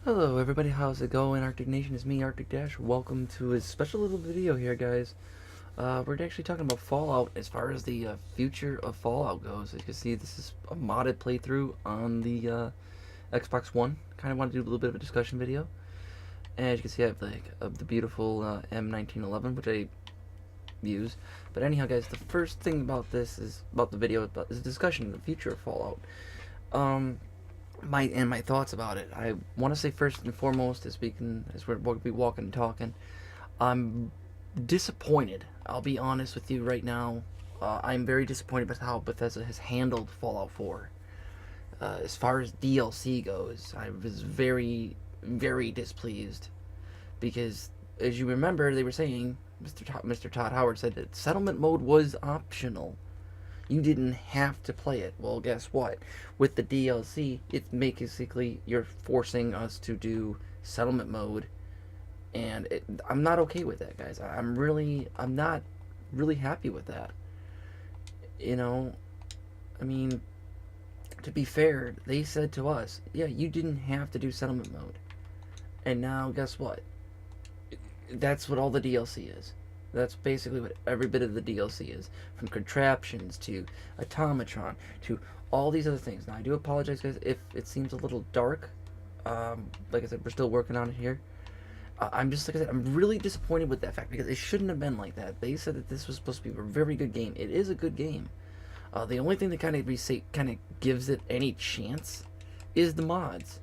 Hello everybody, how's it going? Arctic Nation is me, Arctic Dash. Welcome to a special little video here, guys. We're actually talking about Fallout as far as the future of Fallout goes. As you can see, this is a modded playthrough on the Xbox One. Kind of want to do a little bit of a discussion video. And as you can see, I have the beautiful M1911, which I use. But anyhow, guys, the first thing about this is about the video is a discussion of the future of Fallout. Um, my thoughts about it. I want to say first and foremost, as we're going to be walking and talking, I'm disappointed. I'll be honest with you right now. I'm very disappointed with how Bethesda has handled Fallout 4. As far as DLC goes, I was very, very displeased because, as you remember, they were saying Mr. Todd Howard said that settlement mode was optional. You didn't have to play it. Well, guess what? With the DLC, it's basically you're forcing us to do settlement mode, and I'm not okay with that, guys. I'm not really happy with that. You know, I mean, to be fair, they said to us, yeah, you didn't have to do settlement mode, and now guess what? That's what all the DLC is. That's basically what every bit of the DLC is, from contraptions to automatron to all these other things. Now, I do apologize, guys, if it seems a little dark. Like I said, we're still working on it here. I'm just, like I said, I'm really disappointed with that fact because it shouldn't have been like that. They said that this was supposed to be a very good game. It is a good game. The only thing that kind of gives it any chance is the mods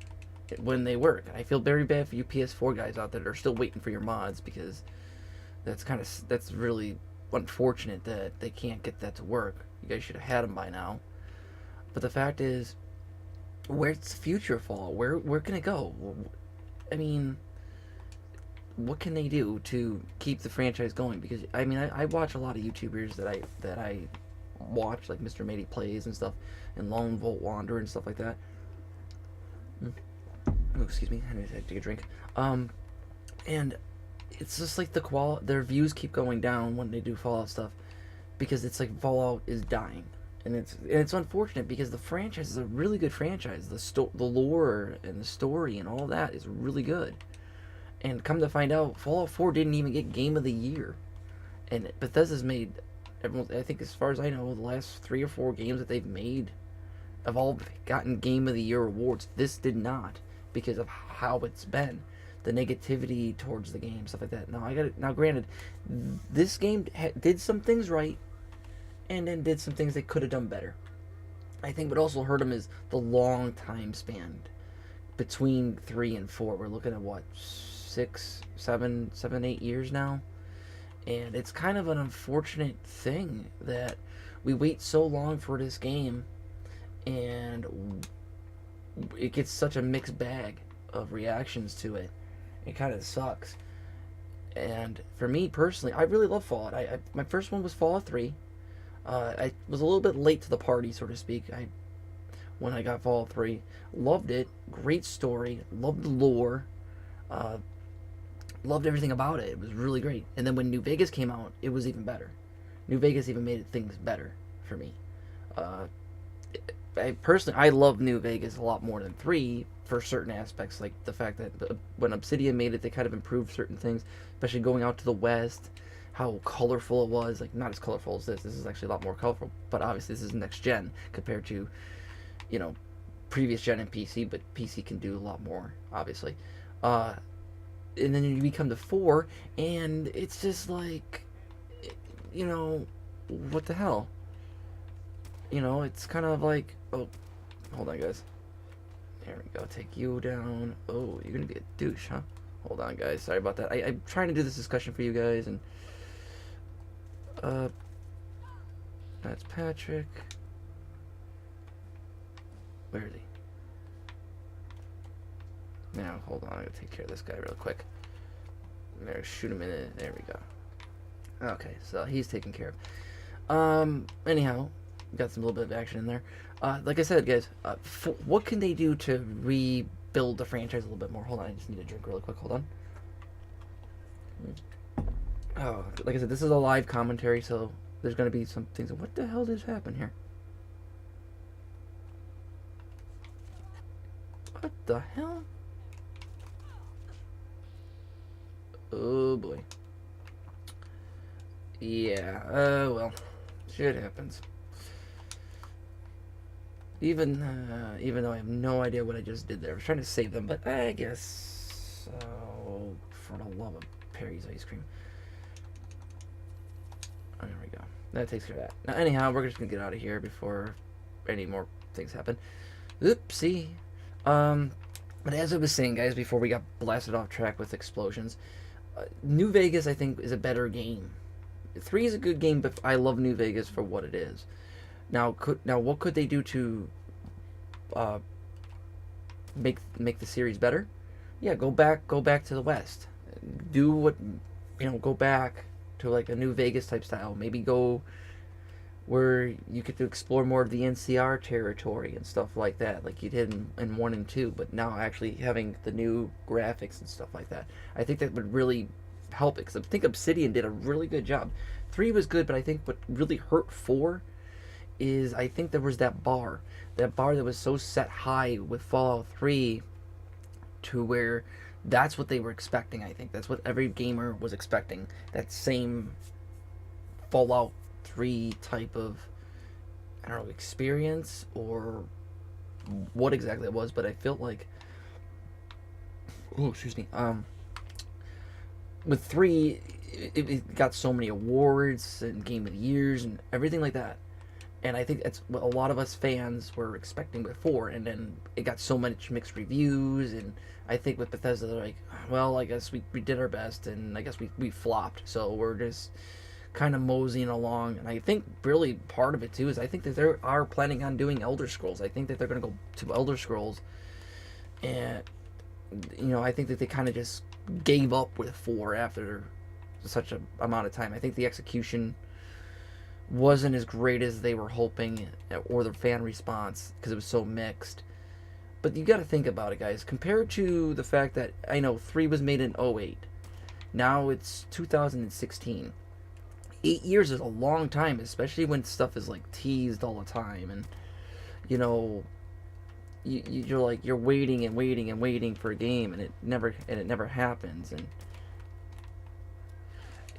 when they work. I feel very bad for you PS4 guys out there that are still waiting for your mods because that's really unfortunate that they can't get that to work. You guys should have had them by now. But the fact is, where's the future of Fallout? Where can it go? I mean, what can they do to keep the franchise going? Because I mean, I watch a lot of YouTubers that I watch, like Mr. Matey Plays and stuff, and Lone Volt Wanderer and stuff like that. Oh, excuse me, I need to take a drink. And it's just like their views keep going down when they do Fallout stuff because it's like Fallout is dying, and it's unfortunate because the franchise is a really good franchise. The lore and the story and all that is really good. And come to find out, Fallout 4 didn't even get Game of the Year, and Bethesda's made everyone. I think as far as I know, the last 3 or 4 games that they've made have all gotten Game of the Year awards. This did not because of how it's been, the negativity towards the game, stuff like that. Now, granted, this game did some things right, and then did some things they could have done better. I think what also hurt them is the long time span between 3 and 4. We're looking at what, 8 years now, and it's kind of an unfortunate thing that we wait so long for this game, and it gets such a mixed bag of reactions to it. It kind of sucks. And for me personally, I really love Fallout. My first one was Fallout 3. I was a little bit late to the party, so to speak. When I got Fallout 3, loved it. Great story. Loved the lore. Uh, Loved everything about it. It was really great. And then when New Vegas came out, it was even better. New Vegas even made things better for me. Uh, I love New Vegas a lot more than 3 for certain aspects, like the fact that when Obsidian made it, they kind of improved certain things, especially going out to the west, how colorful it was. Like, not as colorful as this. This is actually a lot more colorful, but obviously this is next gen compared to, you know, previous gen and PC. But PC can do a lot more, obviously. And then you become to 4, and it's just like, you know, what the hell? You know, it's kind of like, oh, hold on, guys. There we go. Take you down. Oh, you're gonna be a douche, huh? Hold on, guys. Sorry about that. I'm trying to do this discussion for you guys, and uh, that's Patrick. Where is he? Now, hold on. I gotta take care of this guy real quick. There, shoot him in it. There we go. Okay, so he's taken care of. Anyhow, got some little bit of action in there. Like I said, guys, what can they do to rebuild the franchise a little bit more? Hold on, I just need a drink really quick. Hold on. Oh, like I said, this is a live commentary, so there's going to be some things. What the hell just happened here? What the hell? Oh boy. Yeah, well, shit happens. Even though I have no idea what I just did there. I was trying to save them, but I guess, for the love of Perry's ice cream. Oh, there we go. That takes care of that. Now, anyhow, we're just gonna get out of here before any more things happen. Oopsie. But as I was saying, guys, before we got blasted off track with explosions, New Vegas, I think, is a better game. 3 is a good game, but I love New Vegas for what it is. Now, what could they do to make the series better? Yeah, go back to the West. Do what, go back to like a New Vegas type style. Maybe go where you get to explore more of the NCR territory and stuff like that, like you did in 1 and 2, but now actually having the new graphics and stuff like that. I think that would really help it, because I think Obsidian did a really good job. 3 was good, but I think what really hurt 4 is I think there was that bar that was so set high with Fallout 3 to where that's what they were expecting. I think that's what every gamer was expecting, that same Fallout 3 type of, I don't know, experience or what exactly it was, but I felt like, oh, excuse me, with 3 it got so many awards and Game of the Years and everything like that, and I think that's what a lot of us fans were expecting with 4, and then it got so much mixed reviews, and I think with Bethesda they're like, well, I guess we did our best, and I guess we flopped, so we're just kind of moseying along. And I think really part of it too is I think that they are planning on doing Elder Scrolls. I think that they're going to go to Elder Scrolls, and I think that they kind of just gave up with 4 after such a amount of time. I think the execution wasn't as great as they were hoping, or the fan response, because it was so mixed. But you got to think about it, guys. Compared to the fact that, I know 3 was made in 2008, now it's 2016. 8 years is a long time, especially when stuff is like teased all the time, and you're like, you're waiting and waiting and waiting for a game, and it never happens. And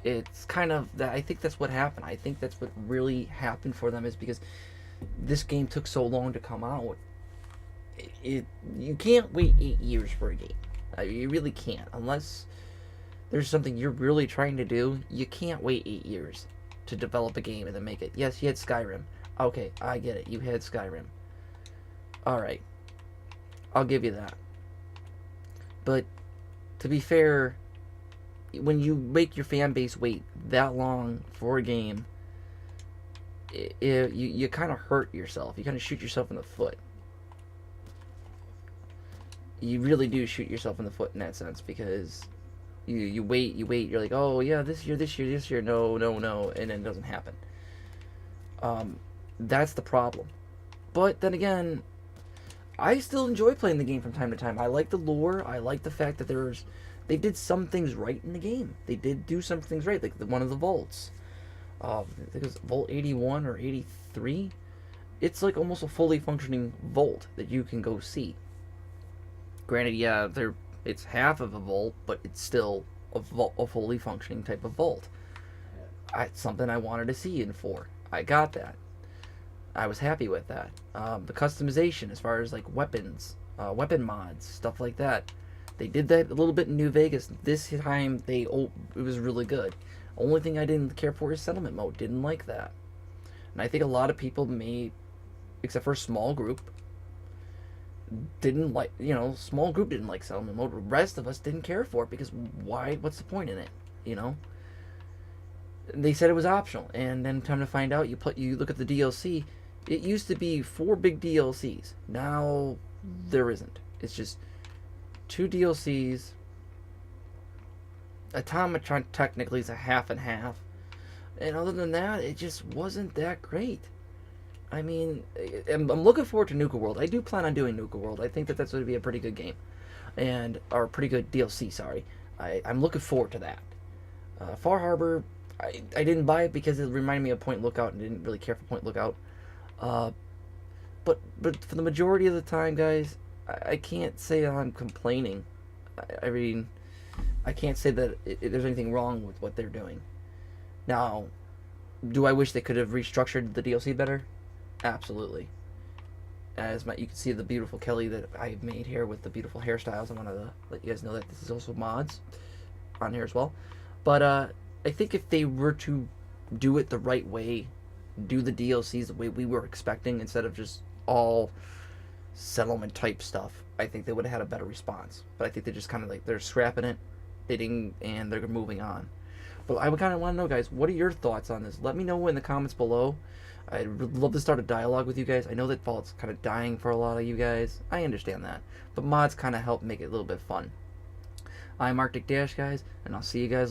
it's kind of that. I think that's what happened. I think that's what really happened for them, is because this game took so long to come out. You can't wait 8 years for a game. You really can't, unless there's something you're really trying to do. You can't wait 8 years to develop a game and then make it. Yes, you had Skyrim. Okay, I get it. You had Skyrim. Alright. I'll give you that. But, to be fair, when you make your fan base wait that long for a game, you kind of hurt yourself. You kind of shoot yourself in the foot. You really do shoot yourself in the foot in that sense, because you wait, you're like, oh yeah, this year, no, and then it doesn't happen. That's the problem. But then again, I still enjoy playing the game from time to time. I like the lore. I like the fact that they did some things right in the game. They did do some things right, like one of the vaults. I think it was Vault 81 or 83. It's like almost a fully functioning vault that you can go see. Granted, yeah, it's half of a vault, but it's still a fully functioning type of vault. It's something I wanted to see in 4. I got that. I was happy with that. The customization, as far as like weapons, weapon mods, stuff like that, they did that a little bit in New Vegas. This time, it was really good. Only thing I didn't care for is settlement mode. Didn't like that. And I think a lot of people except for a small group, didn't like, small group didn't like settlement mode. The rest of us didn't care for it, because why? What's the point in it? They said it was optional, and then time to find out, you look at the DLC. It used to be 4 big DLCs. Now there isn't. It's just 2 DLCs. Automatron technically is a half and half, and other than that, it just wasn't that great. I mean, I'm looking forward to Nuka World. I do plan on doing Nuka World. I think that's going to be a pretty good game, or a pretty good DLC. Sorry, I'm looking forward to that. Far Harbor, I didn't buy it because it reminded me of Point Lookout, and didn't really care for Point Lookout. But for the majority of the time, guys, I can't say I'm complaining. I mean, I can't say that there's anything wrong with what they're doing. Now, do I wish they could have restructured the DLC better? Absolutely. As you can see the beautiful Kelly that I made here with the beautiful hairstyles. I want to let you guys know that this is also mods on here as well. But I think if they were to do it the right way, do the DLCs the way we were expecting instead of just all settlement type stuff, I think they would have had a better response. But I think they just kind of like they're scrapping it, they didn't, and they're moving on. But I would kind of want to know, guys, what are your thoughts on this? Let me know in the comments below. I'd love to start a dialogue with you guys. I know that Fallout's kind of dying for a lot of you guys. I understand that. But mods kind of help make it a little bit fun. I'm Arctic Dash, guys, and I'll see you guys later.